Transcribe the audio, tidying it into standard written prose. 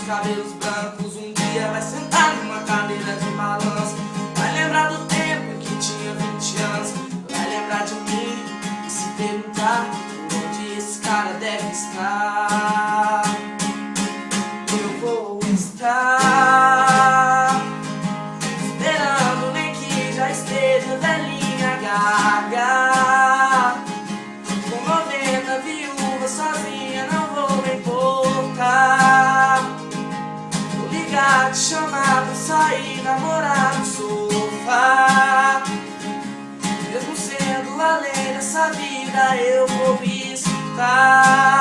seus cabelos brancos. Um dia vai sentar numa cadeira de balanço. Vai lembrar do tempo que tinha 20 anos. Vai lembrar de mim e se perguntar onde esse cara deve estar. Eu vou estar esperando, nem que já esteja velhinha gaga, com 90 viúvas sozinha, não vou me importar. Vou ligar, te chamar pra sair, namorar no sofá. Mesmo sendo além dessa vida, eu vou me escutar.